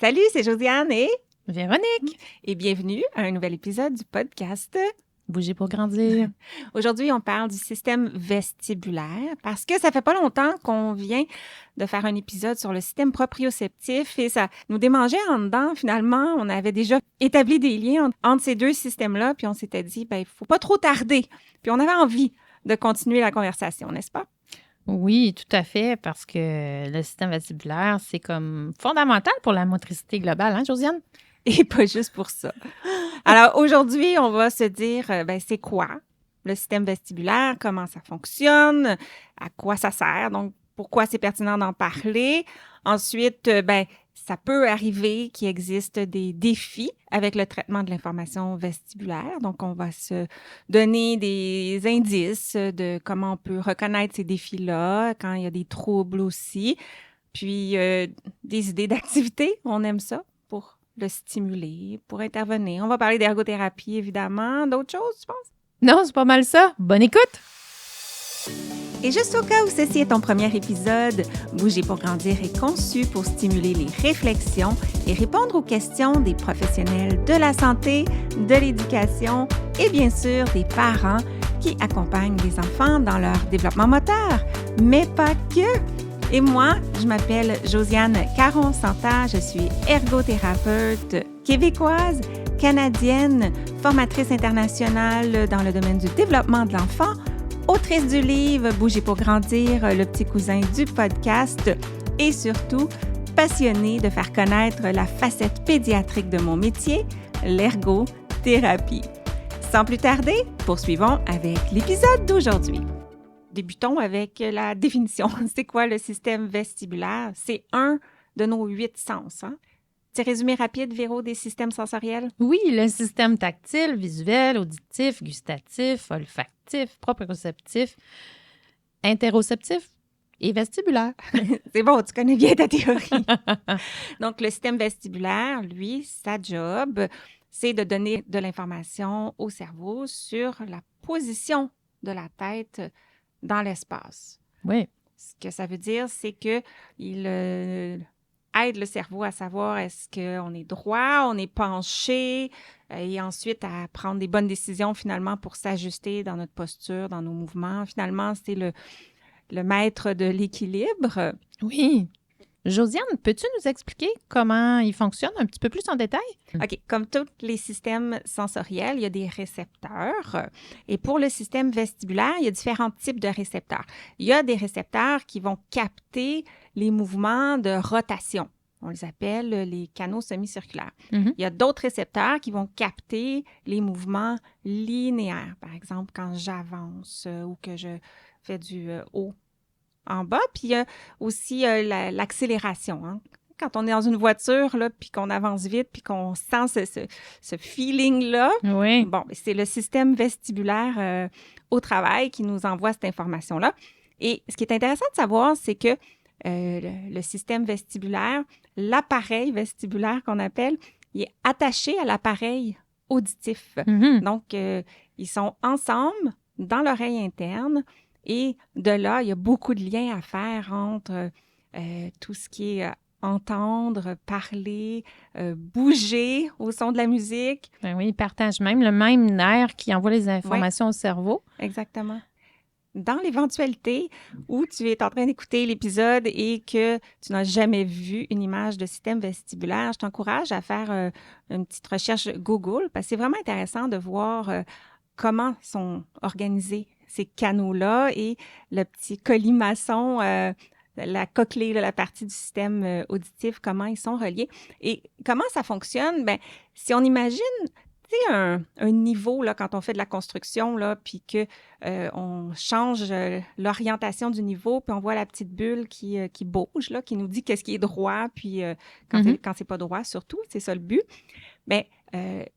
Salut, c'est Josiane et Véronique. Et bienvenue à un nouvel épisode du podcast Bouger pour grandir. Aujourd'hui, on parle du système vestibulaire parce que ça fait pas longtemps qu'on vient de faire un épisode sur le système proprioceptif et ça nous démangeait en dedans. Finalement, on avait déjà établi des liens entre ces deux systèmes-là, puis on s'était dit, il faut pas trop tarder. Puis on avait envie de continuer la conversation, n'est-ce pas? Oui, tout à fait, parce que le système vestibulaire, c'est comme fondamental pour la motricité globale, hein, Josiane? Et pas juste pour ça. Alors aujourd'hui, on va se dire, c'est quoi le système vestibulaire, comment ça fonctionne, à quoi ça sert, donc pourquoi c'est pertinent d'en parler. Ensuite, ça peut arriver qu'il existe des défis avec le traitement de l'information vestibulaire. Donc, on va se donner des indices de comment on peut reconnaître ces défis-là, quand il y a des troubles aussi. Puis, des idées d'activité, on aime ça pour le stimuler, pour intervenir. On va parler d'ergothérapie, évidemment. D'autres choses, tu penses? Non, c'est pas mal ça. Bonne écoute! Et juste au cas où ceci est ton premier épisode, Bouger pour grandir est conçu pour stimuler les réflexions et répondre aux questions des professionnels de la santé, de l'éducation et bien sûr des parents qui accompagnent les enfants dans leur développement moteur, mais pas que. Et moi, je m'appelle Josiane Caron-Santa, je suis ergothérapeute québécoise, canadienne, formatrice internationale dans le domaine du développement de l'enfant, autrice du livre « Bouger pour grandir », le petit cousin du podcast et surtout passionnée de faire connaître la facette pédiatrique de mon métier, l'ergothérapie. Sans plus tarder, poursuivons avec l'épisode d'aujourd'hui. Débutons avec la définition. C'est quoi le système vestibulaire? C'est un de nos 8 sens. Hein? Petit résumé rapide, Véro, des systèmes sensoriels? Oui, le système tactile, visuel, auditif, gustatif, olfactif, proprioceptif, interoceptif et vestibulaire. C'est bon, tu connais bien ta théorie. Donc, le système vestibulaire, lui, sa job, c'est de donner de l'information au cerveau sur la position de la tête dans l'espace. Oui. Ce que ça veut dire, c'est qu'il aide le cerveau à savoir est-ce qu'on est droit, on est penché, et ensuite à prendre des bonnes décisions finalement pour s'ajuster dans notre posture, dans nos mouvements. Finalement, c'est le maître de l'équilibre. Oui. Josiane, peux-tu nous expliquer comment il fonctionne un petit peu plus en détail? OK. Comme tous les systèmes sensoriels, il y a des récepteurs. Et pour le système vestibulaire, il y a différents types de récepteurs. Il y a des récepteurs qui vont capter les mouvements de rotation. On les appelle les canaux semi-circulaires. Mm-hmm. Il y a d'autres récepteurs qui vont capter les mouvements linéaires. Par exemple, quand j'avance ou que je fais du haut en bas. Puis il y a aussi l'accélération. Hein? Quand on est dans une voiture, là, puis qu'on avance vite, puis qu'on sent ce feeling-là, oui. Bon, c'est le système vestibulaire au travail qui nous envoie cette information-là. Et ce qui est intéressant de savoir, c'est que le système vestibulaire, l'appareil vestibulaire qu'on appelle, il est attaché à l'appareil auditif. Mm-hmm. Donc, ils sont ensemble dans l'oreille interne. Et de là, il y a beaucoup de liens à faire entre tout ce qui est entendre, parler, bouger au son de la musique. Ben oui, ils partagent même le même nerf qui envoie les informations au cerveau. Exactement. Dans l'éventualité où tu es en train d'écouter l'épisode et que tu n'as jamais vu une image de système vestibulaire, je t'encourage à faire une petite recherche Google parce que c'est vraiment intéressant de voir comment sont organisés ces canaux-là et le petit colimaçon, la cochlée, la partie du système auditif, comment ils sont reliés. Et comment ça fonctionne? Bien, si on imagine, tu sais, un niveau, là, quand on fait de la construction, là, puis qu'on change l'orientation du niveau, puis on voit la petite bulle qui bouge, là, qui nous dit qu'est-ce qui est droit, puis quand c'est pas droit, surtout, c'est ça le but. Bien,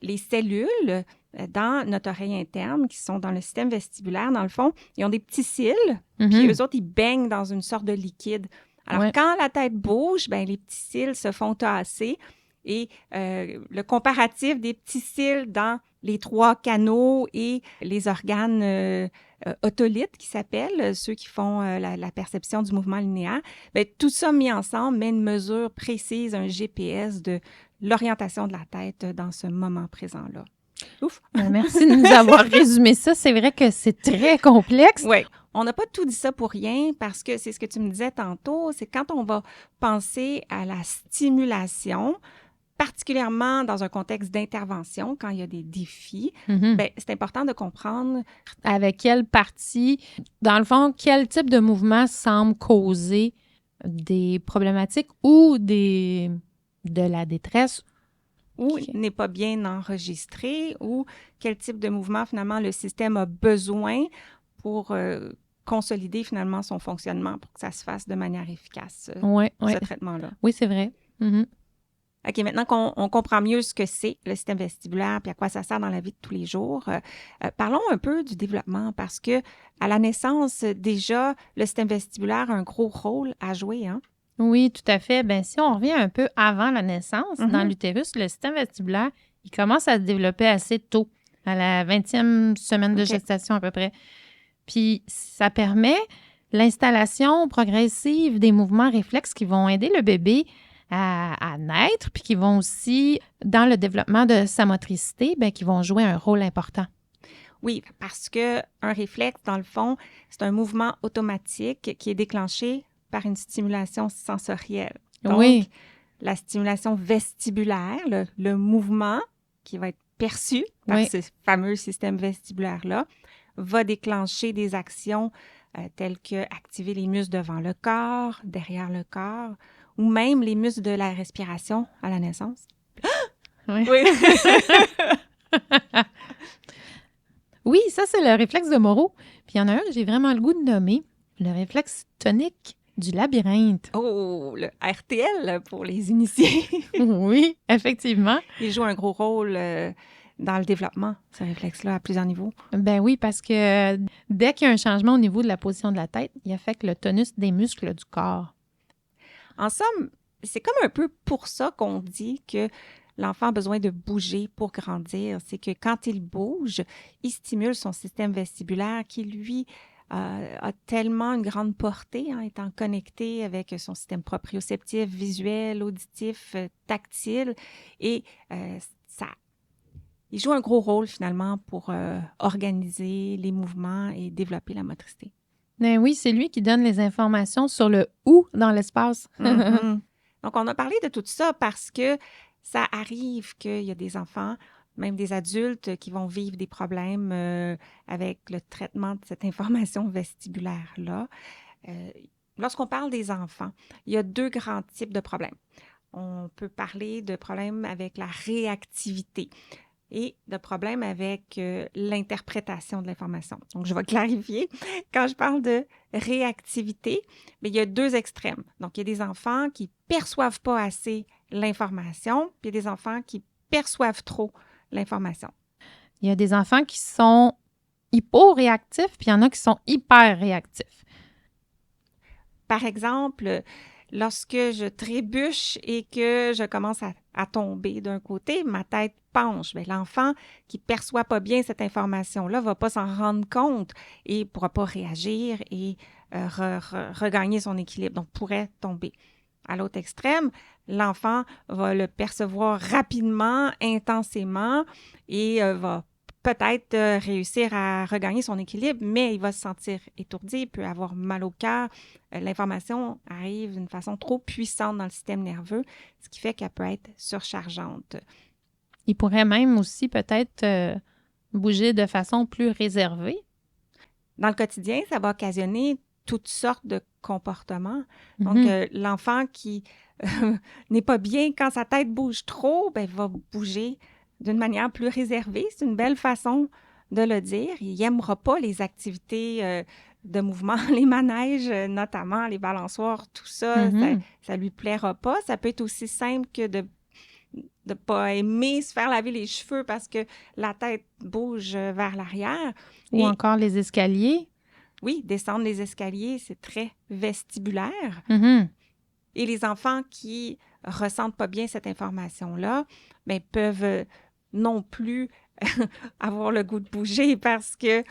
les cellules dans notre oreille interne, qui sont dans le système vestibulaire, dans le fond, ils ont des petits cils, puis eux autres, ils baignent dans une sorte de liquide. Alors, quand la tête bouge, bien, les petits cils se font tasser et le comparatif des petits cils dans les 3 canaux et les organes otolithes qui s'appellent, ceux qui font la perception du mouvement linéaire. Bien, tout ça mis ensemble met une mesure précise, un GPS de l'orientation de la tête dans ce moment présent-là. Ouf! Merci de nous avoir résumé ça. C'est vrai que c'est très complexe. Oui. On n'a pas tout dit ça pour rien parce que c'est ce que tu me disais tantôt, c'est quand on va penser à la stimulation, particulièrement dans un contexte d'intervention, quand il y a des défis, bien, c'est important de comprendre avec quelle partie, dans le fond, quel type de mouvement semble causer des problématiques ou de la détresse ou n'est pas bien enregistré ou quel type de mouvement, finalement, le système a besoin pour consolider, finalement, son fonctionnement pour que ça se fasse de manière efficace, ce traitement-là. Oui, c'est vrai. OK, maintenant qu'on comprend mieux ce que c'est, le système vestibulaire, puis à quoi ça sert dans la vie de tous les jours, parlons un peu du développement parce que à la naissance, déjà, le système vestibulaire a un gros rôle à jouer, hein? Oui, tout à fait. Bien, si on revient un peu avant la naissance, dans l'utérus, le système vestibulaire, il commence à se développer assez tôt, à la 20e semaine de gestation à peu près. Puis, ça permet l'installation progressive des mouvements réflexes qui vont aider le bébé à naître, puis qui vont aussi, dans le développement de sa motricité, bien, qui vont jouer un rôle important. Oui, parce qu'un réflexe, dans le fond, c'est un mouvement automatique qui est déclenché par une stimulation sensorielle. Donc, la stimulation vestibulaire, le mouvement qui va être perçu par ce fameux système vestibulaire-là, va déclencher des actions telles que activer les muscles devant le corps, derrière le corps, ou même les muscles de la respiration à la naissance. Oui. Oui, ça, c'est le réflexe de Moreau. Puis il y en a un que j'ai vraiment le goût de nommer, le réflexe tonique du labyrinthe. Oh, le RTL pour les initiés. Oui, effectivement. Il joue un gros rôle dans le développement, ce réflexe-là, à plusieurs niveaux. Ben oui, parce que dès qu'il y a un changement au niveau de la position de la tête, il affecte le tonus des muscles du corps. En somme, c'est comme un peu pour ça qu'on dit que l'enfant a besoin de bouger pour grandir. C'est que quand il bouge, il stimule son système vestibulaire qui, lui, a tellement une grande portée, étant connecté avec son système proprioceptif, visuel, auditif, tactile. Et il joue un gros rôle, finalement, pour organiser les mouvements et développer la motricité. Ben oui, c'est lui qui donne les informations sur le « où » dans l'espace. Donc, on a parlé de tout ça parce que ça arrive qu'il y a des enfants, même des adultes, qui vont vivre des problèmes avec le traitement de cette information vestibulaire-là. Lorsqu'on parle des enfants, il y a 2 grands types de problèmes. On peut parler de problèmes avec la réactivité et de problèmes avec l'interprétation de l'information. Donc, je vais clarifier. Quand je parle de réactivité, bien, il y a 2 extrêmes. Donc, il y a des enfants qui ne perçoivent pas assez l'information, puis il y a des enfants qui perçoivent trop l'information. Il y a des enfants qui sont hypo-réactifs, puis il y en a qui sont hyper-réactifs. Par exemple, lorsque je trébuche et que je commence à tomber d'un côté, ma tête penche. Bien, l'enfant qui ne perçoit pas bien cette information-là ne va pas s'en rendre compte et ne pourra pas réagir et regagner son équilibre, donc pourrait tomber. À l'autre extrême, l'enfant va le percevoir rapidement, intensément et va peut-être réussir à regagner son équilibre, mais il va se sentir étourdi, il peut avoir mal au cœur. L'information arrive d'une façon trop puissante dans le système nerveux, ce qui fait qu'elle peut être surchargeante. Il pourrait même aussi peut-être bouger de façon plus réservée. Dans le quotidien, ça va occasionner toutes sortes de comportements. Donc, l'enfant qui n'est pas bien quand sa tête bouge trop, bien, va bouger d'une manière plus réservée. C'est une belle façon de le dire. Il n'aimera pas les activités de mouvement, les manèges, notamment les balançoires, tout ça, ça lui plaira pas. Ça peut être aussi simple que de ne pas aimer se faire laver les cheveux parce que la tête bouge vers l'arrière. Ou encore les escaliers. Oui, descendre les escaliers, c'est très vestibulaire. Mm-hmm. Et les enfants qui ressentent pas bien cette information-là, bien, peuvent non plus avoir le goût de bouger parce que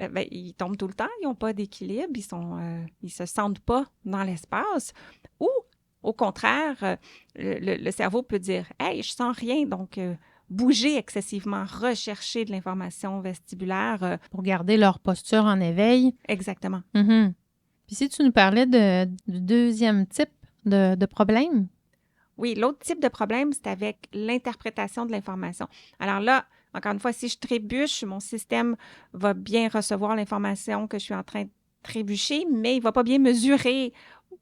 bien, ils tombent tout le temps, ils n'ont pas d'équilibre, ils se sentent pas dans l'espace. Ou, au contraire, le cerveau peut dire « Hey, je sens rien », donc bouger excessivement, rechercher de l'information vestibulaire. Pour garder leur posture en éveil. Exactement. Mm-hmm. Puis si tu nous parlais du deuxième type de problème. Oui, l'autre type de problème, c'est avec l'interprétation de l'information. Alors là, encore une fois, si je trébuche, mon système va bien recevoir l'information que je suis en train de trébucher, mais il ne va pas bien mesurer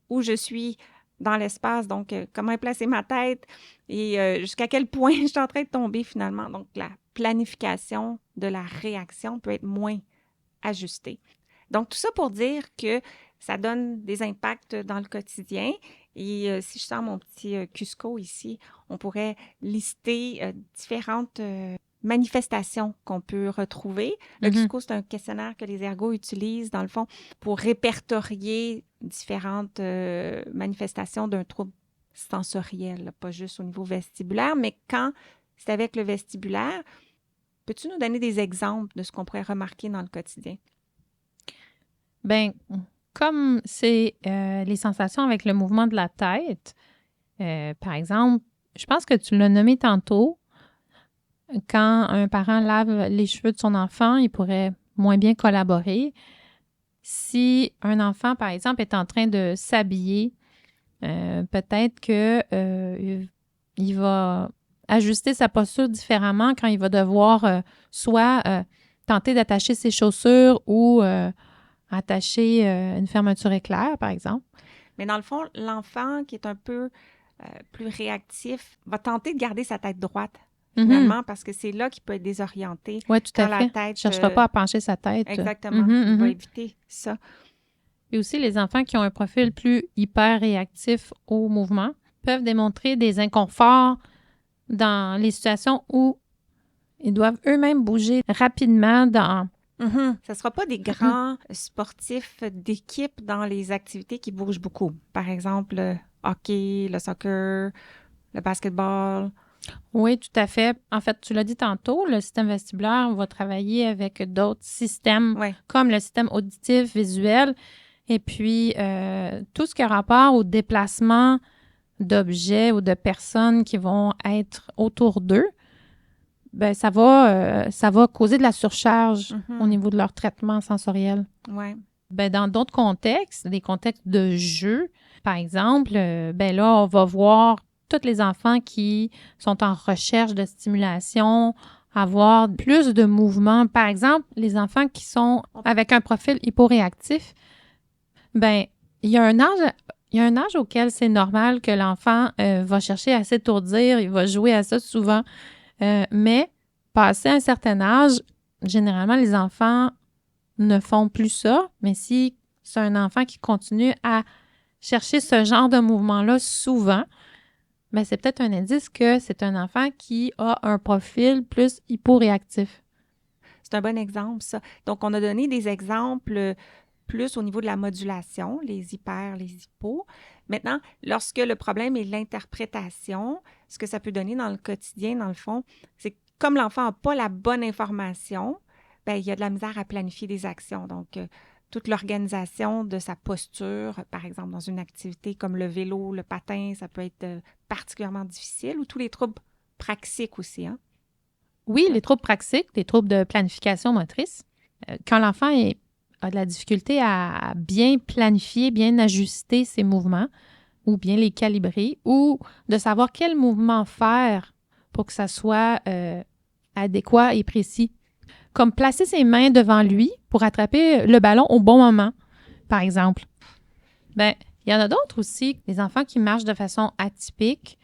où je suis dans l'espace, donc comment placer ma tête et jusqu'à quel point je suis en train de tomber finalement. Donc, la planification de la réaction peut être moins ajustée. Donc, tout ça pour dire que ça donne des impacts dans le quotidien. Et si je sors mon petit Cusco ici, on pourrait lister différentes manifestations qu'on peut retrouver. Le Cusco, c'est un questionnaire que les ergots utilisent, dans le fond, pour répertorier différentes manifestations d'un trouble sensoriel, pas juste au niveau vestibulaire, mais quand c'est avec le vestibulaire, peux-tu nous donner des exemples de ce qu'on pourrait remarquer dans le quotidien? Bien, comme c'est les sensations avec le mouvement de la tête, par exemple, je pense que tu l'as nommé tantôt, quand un parent lave les cheveux de son enfant, il pourrait moins bien collaborer. Si un enfant, par exemple, est en train de s'habiller, peut-être que il va ajuster sa posture différemment quand il va devoir soit tenter d'attacher ses chaussures ou attacher une fermeture éclair, par exemple. Mais dans le fond, l'enfant qui est un peu plus réactif va tenter de garder sa tête droite, finalement, parce que c'est là qu'il peut être désorienté. Oui, tout à fait. La tête, il ne cherchera pas à pencher sa tête. Exactement. Il va éviter ça. Et aussi, les enfants qui ont un profil plus hyper réactif au mouvement peuvent démontrer des inconforts dans les situations où ils doivent eux-mêmes bouger rapidement dans... Ce ne sera pas des grands sportifs d'équipe dans les activités qui bougent beaucoup. Par exemple, le hockey, le soccer, le basketball. Oui, tout à fait. En fait, tu l'as dit tantôt, le système vestibulaire va travailler avec d'autres systèmes comme le système auditif, visuel, et puis tout ce qui a rapport au déplacement d'objets ou de personnes qui vont être autour d'eux. Ben, ça va causer de la surcharge au niveau de leur traitement sensoriel. Ouais. Ben, dans d'autres contextes, des contextes de jeu, par exemple, ben là, on va voir tous les enfants qui sont en recherche de stimulation, avoir plus de mouvement. Par exemple, les enfants qui sont avec un profil hyporéactif, ben, il y a un âge auquel c'est normal que l'enfant va chercher à s'étourdir, il va jouer à ça souvent. Mais, passé un certain âge, généralement, les enfants ne font plus ça. Mais si c'est un enfant qui continue à chercher ce genre de mouvement-là souvent, ben c'est peut-être un indice que c'est un enfant qui a un profil plus hyporéactif. C'est un bon exemple, ça. Donc, on a donné des exemples plus au niveau de la modulation, les hyper, les hypos. Maintenant, lorsque le problème est l'interprétation, ce que ça peut donner dans le quotidien, dans le fond, c'est que comme l'enfant n'a pas la bonne information, bien, il y a de la misère à planifier des actions. Donc, toute l'organisation de sa posture, par exemple, dans une activité comme le vélo, le patin, ça peut être particulièrement difficile, ou tous les troubles praxiques aussi, hein? Oui, les troubles praxiques, les troubles de planification motrice. Quand l'enfant a de la difficulté à bien planifier, bien ajuster ses mouvements ou bien les calibrer ou de savoir quel mouvement faire pour que ça soit adéquat et précis. Comme placer ses mains devant lui pour attraper le ballon au bon moment, par exemple. Bien, il y en a d'autres aussi, des enfants qui marchent de façon atypique,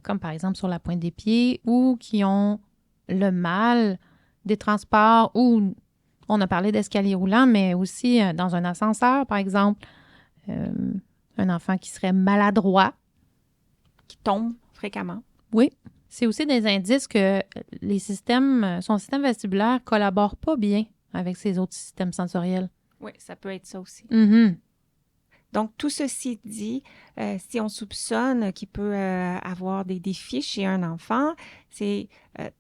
comme par exemple sur la pointe des pieds ou qui ont le mal des transports ou on a parlé d'escalier roulant, mais aussi dans un ascenseur, par exemple. Un enfant qui serait maladroit. Qui tombe fréquemment. Oui. C'est aussi des indices que son système vestibulaire ne collabore pas bien avec ses autres systèmes sensoriels. Oui, ça peut être ça aussi. Donc, tout ceci dit, si on soupçonne qu'il peut avoir des défis chez un enfant, c'est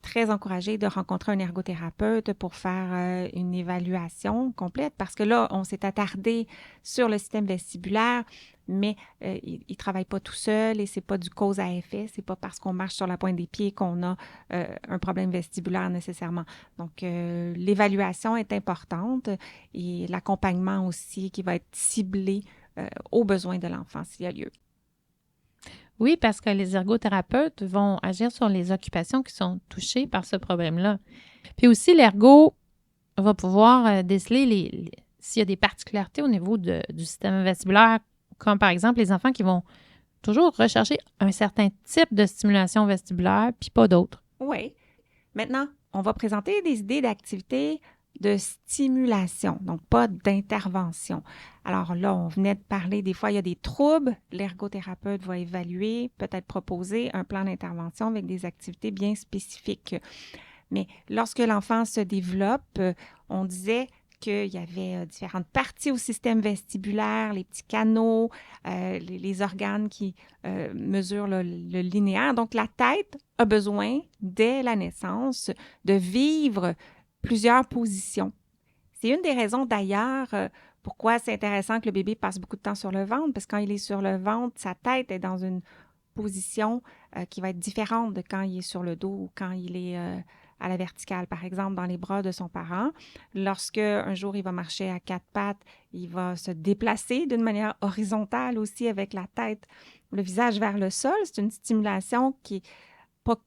très encouragé de rencontrer un ergothérapeute pour faire une évaluation complète parce que là, on s'est attardé sur le système vestibulaire, mais il ne travaille pas tout seul et c'est pas du cause à effet. C'est pas parce qu'on marche sur la pointe des pieds qu'on a un problème vestibulaire nécessairement. Donc, l'évaluation est importante et l'accompagnement aussi qui va être ciblé aux besoins de l'enfant s'il y a lieu. Oui, parce que les ergothérapeutes vont agir sur les occupations qui sont touchées par ce problème-là. Puis aussi, l'ergo va pouvoir déceler s'il y a des particularités au niveau du système vestibulaire, comme par exemple les enfants qui vont toujours rechercher un certain type de stimulation vestibulaire, puis pas d'autres. Oui. Maintenant, on va présenter des idées d'activités de stimulation, donc pas d'intervention. Alors là, on venait de parler, des fois, il y a des troubles. L'ergothérapeute va évaluer, peut-être proposer un plan d'intervention avec des activités bien spécifiques. Mais lorsque l'enfant se développe, on disait qu'il y avait différentes parties au système vestibulaire, les petits canaux, les organes qui mesurent le linéaire. Donc, la tête a besoin, dès la naissance, de vivre plusieurs positions. C'est une des raisons, d'ailleurs, pourquoi c'est intéressant que le bébé passe beaucoup de temps sur le ventre, parce que quand il est sur le ventre, sa tête est dans une position qui va être différente de quand il est sur le dos ou quand il est à la verticale, par exemple, dans les bras de son parent. Lorsque un jour il va marcher à quatre pattes, il va se déplacer d'une manière horizontale aussi avec la tête, le visage vers le sol. C'est une stimulation qui n'est pas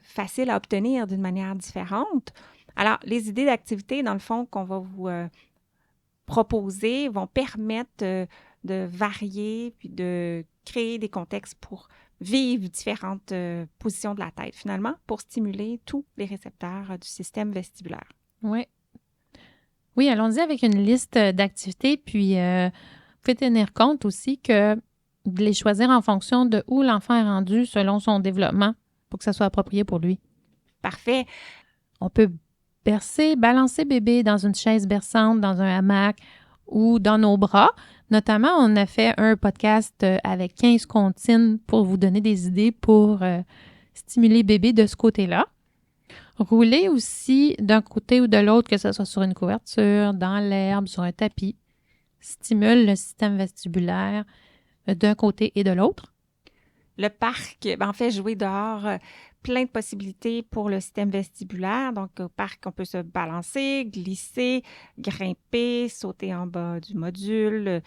facile à obtenir d'une manière différente. Alors, les idées d'activité, dans le fond, qu'on va vous proposer vont permettre de varier puis de créer des contextes pour vivre différentes positions de la tête, finalement, pour stimuler tous les récepteurs du système vestibulaire. Oui. Oui, allons-y avec une liste d'activités, puis vous pouvez tenir compte aussi que de les choisir en fonction de où l'enfant est rendu selon son développement pour que ça soit approprié pour lui. Parfait. On peut balancer bébé dans une chaise berçante, dans un hamac ou dans nos bras. Notamment, on a fait un podcast avec 15 comptines pour vous donner des idées pour stimuler bébé de ce côté-là. Rouler aussi d'un côté ou de l'autre, que ce soit sur une couverture, dans l'herbe, sur un tapis, stimule le système vestibulaire d'un côté et de l'autre. Le parc, en fait, jouer dehors, plein de possibilités pour le système vestibulaire. Donc, au parc, on peut se balancer, glisser, grimper, sauter en bas du module,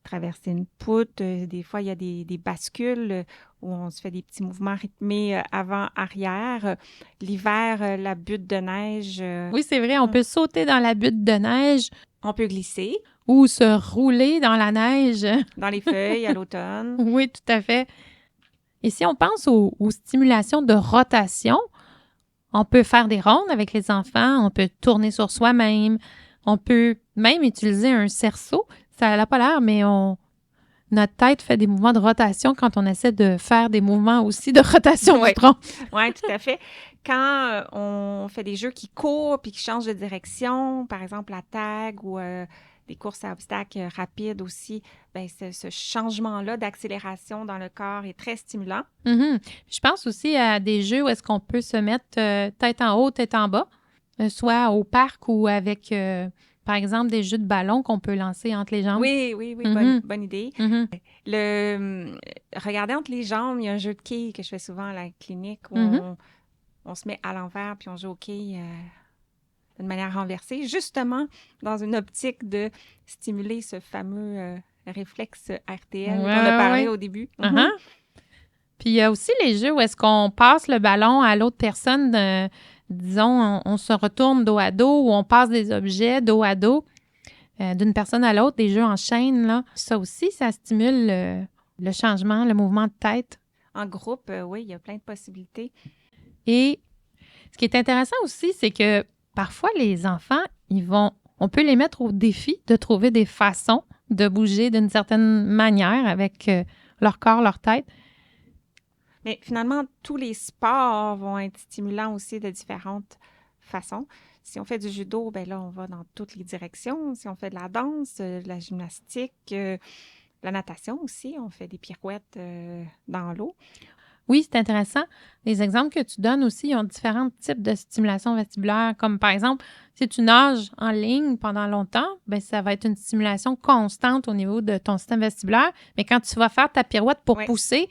traverser une poutre. Des fois, il y a des bascules où on se fait des petits mouvements rythmés avant-arrière. L'hiver, la butte de neige. Oui, c'est vrai, on peut sauter dans la butte de neige. On peut glisser. Ou se rouler dans la neige. Dans les feuilles à l'automne. Oui, tout à fait. Et si on pense aux stimulations de rotation, on peut faire des rondes avec les enfants, on peut tourner sur soi-même, on peut même utiliser un cerceau. Ça n'a pas l'air, mais notre tête fait des mouvements de rotation quand on essaie de faire des mouvements aussi de rotation du tronc. Oui, tout à fait. Quand on fait des jeux qui courent puis qui changent de direction, par exemple la tag ou des courses à obstacles rapides aussi, bien, ce changement-là d'accélération dans le corps est très stimulant. Mm-hmm. Je pense aussi à des jeux où est-ce qu'on peut se mettre tête en haut, tête en bas, soit au parc ou avec, par exemple, des jeux de ballon qu'on peut lancer entre les jambes. Oui, Mm-hmm. bonne idée. Mm-hmm. Regarder entre les jambes, il y a un jeu de quilles que je fais souvent à la clinique où on se met à l'envers puis on joue aux quilles d'une manière renversée, justement dans une optique de stimuler ce fameux réflexe RTL dont on a parlé au début. Uh-huh. Puis il y a aussi les jeux où est-ce qu'on passe le ballon à l'autre personne, disons, on se retourne dos à dos ou on passe des objets dos à dos d'une personne à l'autre, des jeux en chaîne, là. Ça aussi, ça stimule le changement, le mouvement de tête. En groupe, oui, il y a plein de possibilités. Et ce qui est intéressant aussi, c'est que parfois, les enfants, on peut les mettre au défi de trouver des façons de bouger d'une certaine manière avec leur corps, leur tête. Mais finalement, tous les sports vont être stimulants aussi de différentes façons. Si on fait du judo, bien là, on va dans toutes les directions. Si on fait de la danse, de la gymnastique, la natation aussi. On fait des pirouettes dans l'eau. Oui, c'est intéressant. Les exemples que tu donnes aussi, ils ont différents types de stimulation vestibulaire. Comme par exemple, si tu nages en ligne pendant longtemps, bien, ça va être une stimulation constante au niveau de ton système vestibulaire. Mais quand tu vas faire ta pirouette pour pousser,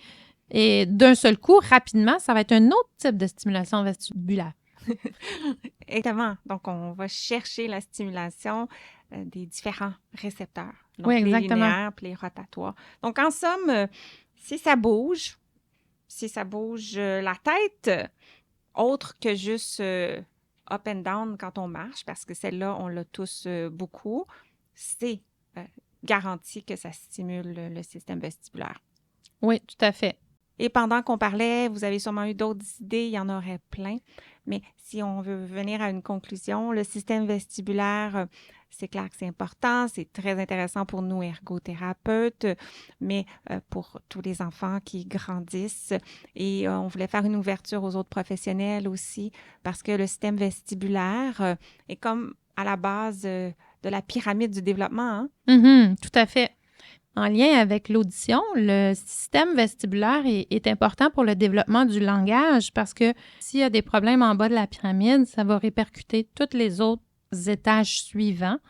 et d'un seul coup, rapidement, ça va être un autre type de stimulation vestibulaire. Exactement. Donc, on va chercher la stimulation des différents récepteurs. Donc, oui, les exactement. linéaires puis les rotatoires. Donc, en somme, si ça bouge la tête, autre que juste up and down quand on marche, parce que celle-là, on l'a tous beaucoup, c'est garanti que ça stimule le système vestibulaire. Oui, tout à fait. Et pendant qu'on parlait, vous avez sûrement eu d'autres idées, il y en aurait plein. Mais si on veut venir à une conclusion, le système vestibulaire, c'est clair que c'est important, c'est très intéressant pour nous ergothérapeutes, mais pour tous les enfants qui grandissent. Et on voulait faire une ouverture aux autres professionnels aussi, parce que le système vestibulaire est comme à la base de la pyramide du développement. Hein? Tout à fait. En lien avec l'audition, le système vestibulaire est important pour le développement du langage parce que s'il y a des problèmes en bas de la pyramide, ça va répercuter tous les autres étages suivants,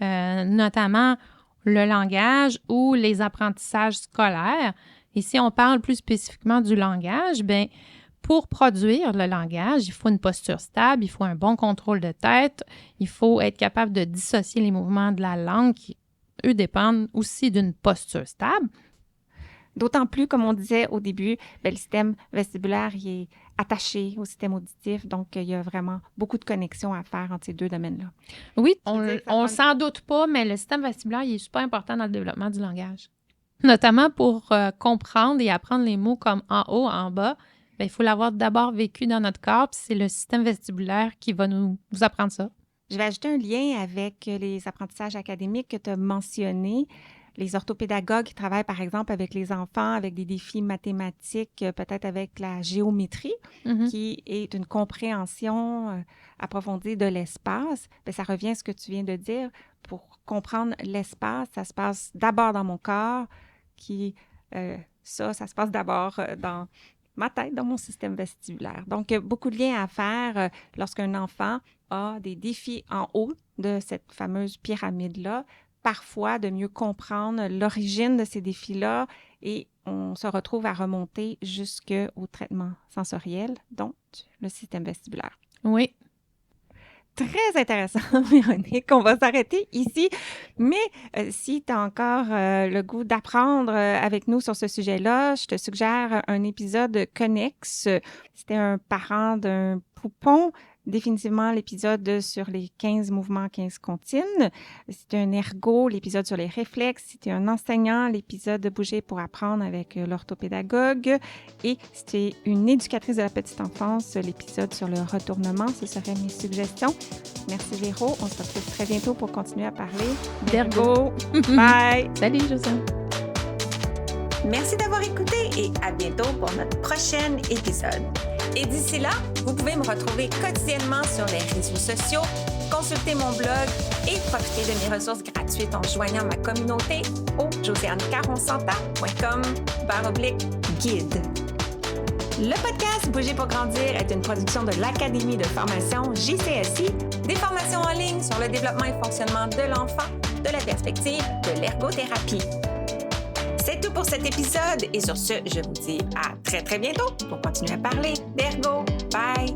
notamment le langage ou les apprentissages scolaires. Et si on parle plus spécifiquement du langage, bien, pour produire le langage, il faut une posture stable, il faut un bon contrôle de tête, il faut être capable de dissocier les mouvements de la langue qui eux dépendent aussi d'une posture stable. D'autant plus, comme on disait au début, bien, le système vestibulaire il est attaché au système auditif, donc il y a vraiment beaucoup de connexions à faire entre ces deux domaines-là. Oui, on s'en doute pas, mais le système vestibulaire il est super important dans le développement du langage. Notamment pour comprendre et apprendre les mots comme en haut, en bas, bien, il faut l'avoir d'abord vécu dans notre corps, puis c'est le système vestibulaire qui va nous apprendre ça. Je vais ajouter un lien avec les apprentissages académiques que tu as mentionnés. Les orthopédagogues qui travaillent, par exemple, avec les enfants, avec des défis mathématiques, peut-être avec la géométrie, qui est une compréhension approfondie de l'espace. Bien, ça revient à ce que tu viens de dire. Pour comprendre l'espace, ça se passe d'abord dans mon corps, ça se passe d'abord dans ma tête, dans mon système vestibulaire. Donc, beaucoup de liens à faire lorsqu'un enfant a des défis en haut de cette fameuse pyramide-là, parfois de mieux comprendre l'origine de ces défis-là et on se retrouve à remonter jusqu'au traitement sensoriel, donc le système vestibulaire. Oui. Très intéressant, Véronique. On va s'arrêter ici. Mais si tu as encore le goût d'apprendre avec nous sur ce sujet-là, je te suggère un épisode connexe. C'était un parent d'un poupon. Définitivement l'épisode sur les 15 mouvements, 15 comptines. C'était un ergo, l'épisode sur les réflexes. C'était un enseignant, l'épisode de Bouger pour apprendre avec l'orthopédagogue. Et c'était une éducatrice de la petite enfance, l'épisode sur le retournement. Ce seraient mes suggestions. Merci Véro. On se retrouve très bientôt pour continuer à parler d'ergo. Bye! Salut Josiane! Merci d'avoir écouté et à bientôt pour notre prochain épisode. Et d'ici là, vous pouvez me retrouver quotidiennement sur les réseaux sociaux, consulter mon blog et profiter de mes ressources gratuites en joignant ma communauté au josianecaronsanta.com/guide. Le podcast Bouger pour grandir est une production de l'Académie de formation JCSI, des formations en ligne sur le développement et fonctionnement de l'enfant de la perspective de l'ergothérapie. C'est tout pour cet épisode et sur ce, je vous dis à très très bientôt pour continuer à parler d'ergo. Bye!